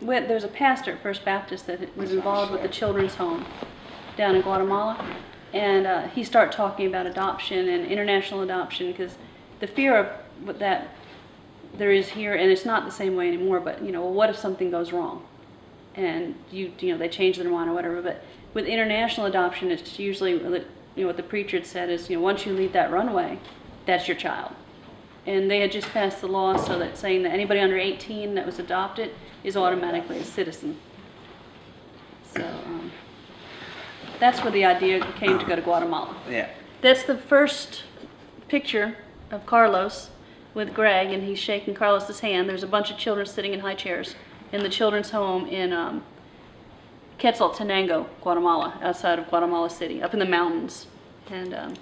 there was a pastor at First Baptist that was involved with the children's home down in Guatemala, and he started talking about adoption and international adoption, because the fear of what that there is here, and it's not the same way anymore, but well, what if something goes wrong and they change their mind or whatever. But with international adoption, it's usually what the preacher had said is, once you leave that runway, that's your child. And they had just passed the law so that saying that anybody under 18 that was adopted is automatically a citizen. So that's where the idea came to go to Guatemala. Yeah. That's the first picture of Carlos with Greg, and he's shaking Carlos's hand. There's a bunch of children sitting in high chairs in the children's home in Quetzaltenango, Guatemala, outside of Guatemala City, up in the mountains. And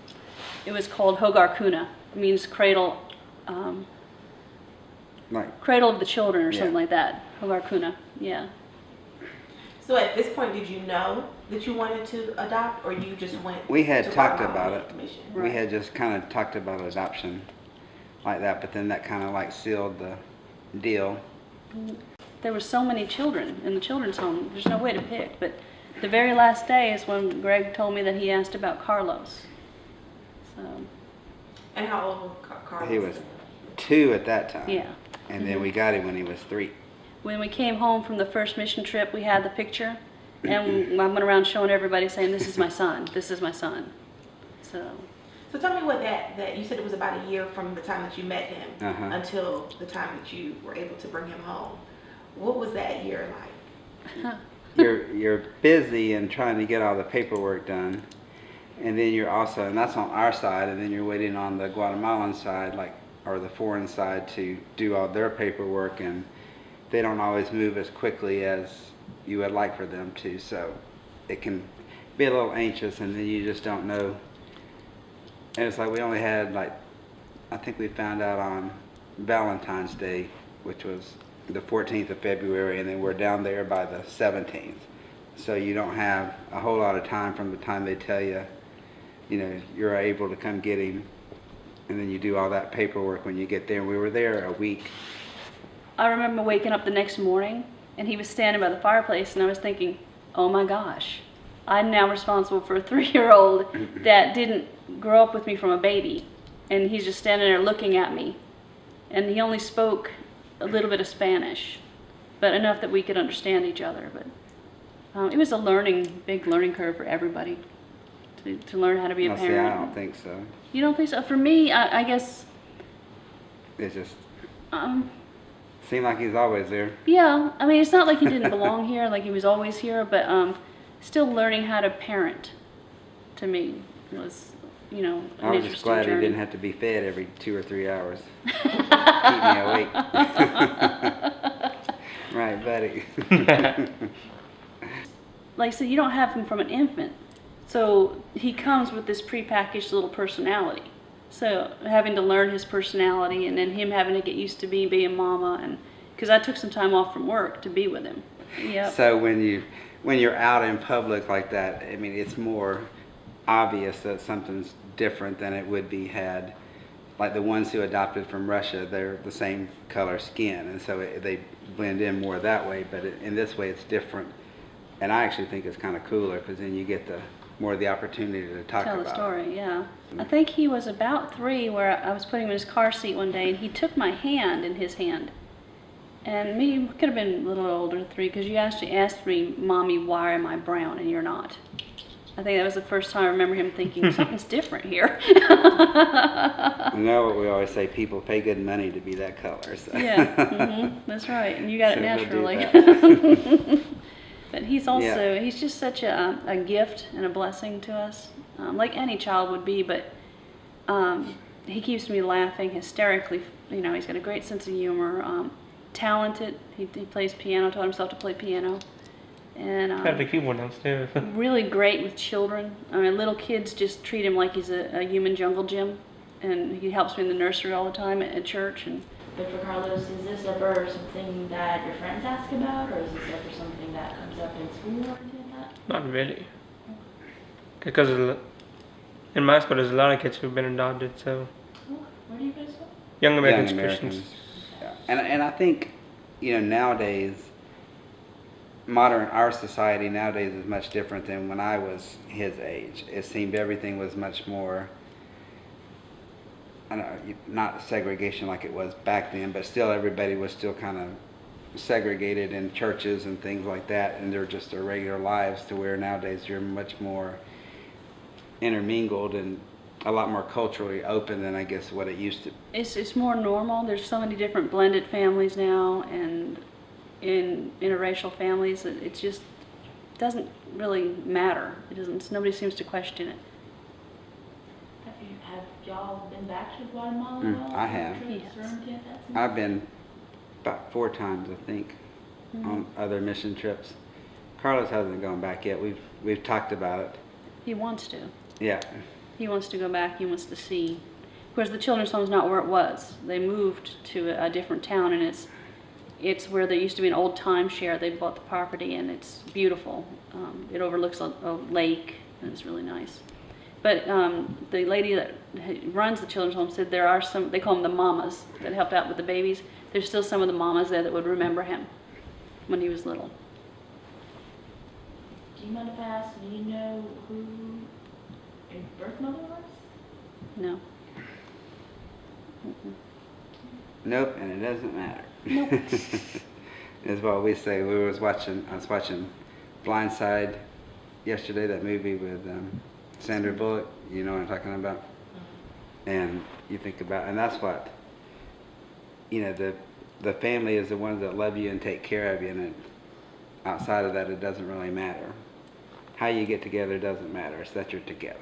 it was called Hogar Cuna. It means cradle, cradle of the children, or something like that. Hogar Cuna, yeah. So at this point, did you know that you wanted to adopt, or you just went? We had to talked Guatemala about it. Right. We had just kind of talked about adoption like that, but then that kind of like sealed the deal. There were so many children in the children's home, there's no way to pick. But the very last day is when Greg told me that he asked about Carlos. So. And how old was Carlos? He was 2 at that time. Yeah. And then we got him when he was 3. When we came home from the first mission trip, we had the picture, and I went around showing everybody, saying, "This is my son. This is my son." So tell me what that you said it was about a year from the time that you met him until the time that you were able to bring him home. What was that year like? You're busy and trying to get all the paperwork done, and then you're also, and that's on our side, and then you're waiting on the Guatemalan side, or the foreign side, to do all their paperwork, and they don't always move as quickly as you would like for them to, so it can be a little anxious, and then you just don't know. And it's like we only had, I think we found out on Valentine's Day, which was the 14th of February, and then we're down there by the 17th. So you don't have a whole lot of time from the time they tell you, you're able to come get him, and then you do all that paperwork when you get there. We were there a week. I remember waking up the next morning, and he was standing by the fireplace, and I was thinking, oh my gosh, I'm now responsible for a 3-year-old that didn't grow up with me from a baby, and he's just standing there looking at me. And he only spoke a little bit of Spanish, but enough that we could understand each other. But it was a big learning curve for everybody to learn how to be a parent. See, I don't think so. You don't think so? For me, I guess. It just seemed like he's always there. Yeah, I mean, it's not like he didn't belong here, like he was always here, but still learning how to parent, to me, was, an interesting I was just glad journey. he didn't have to be fed every 2 or 3 hours. Keep me awake. Right, buddy. Like I said, you don't have him from an infant, so he comes with this prepackaged little personality. So having to learn his personality, and then him having to get used to being mama, and because I took some time off from work to be with him. Yep. So when you're out in public like that, I mean, it's more obvious that something's different than it would be had, like the ones who adopted from Russia, they're the same color skin, and so they blend in more that way. But in this way, it's different, and I actually think it's kind of cooler, because then you get more of the opportunity to talk about Tell the story, yeah. I think he was about 3, where I was putting him in his car seat one day, and he took my hand in his hand. And me, could have been a little older than 3, because you actually asked me, "Mommy, why am I brown and you're not?" I think that was the first time I remember him thinking, something's different here. You know what we always say, people pay good money to be that color. So. Yeah, that's right, and you got it naturally. But he's also, he's just such a gift and a blessing to us, like any child would be, but he keeps me laughing hysterically. He's got a great sense of humor, talented. He plays piano, taught himself to play piano. And got the keyboard downstairs. really great with children. I mean, little kids just treat him like he's a human jungle gym, and he helps me in the nursery all the time at church. And But for Carlos, is this ever something that your friends ask about, or is this ever something that comes up in school or anything like that? Not really. Because in my school, there's a lot of kids who've been adopted, so. Where do you go to school? Young Young Americans Americans. Christians. Yeah. And I think, nowadays, our society nowadays is much different than when I was his age. It seemed everything was much more, I don't know, not segregation like it was back then, but still everybody was still kind of segregated in churches and things like that, and they're just their regular lives, to where nowadays you're much more intermingled and a lot more culturally open than I guess what it used to. It's more normal. There's so many different blended families now, and in interracial families, it just doesn't really matter. It doesn't. Nobody seems to question it. Have y'all been back to Guatemala at all? I have. Yes. I've been about 4 times, I think, on other mission trips. Carlos hasn't gone back yet. We've talked about it. He wants to. Yeah. He wants to go back. He wants to see. Of course, the children's home's not where it was. They moved to a different town, and it's where there used to be an old timeshare. They bought the property, and it's beautiful. It overlooks a lake, and it's really nice. But the lady that runs the children's home said there are some, they call them the mamas, that helped out with the babies. There's still some of the mamas there that would remember him when he was little. Do you mind if I ask, do you know who your birth mother was? No. Nope, and it doesn't matter. Nope. Is what we say. I was watching Blindside yesterday, that movie with Sandra Bullock. You know what I'm talking about? And you think about, and that's what, you know, the family is the ones that love you and take care of you, and outside of that, it doesn't really matter. How you get together doesn't matter. It's that you're together.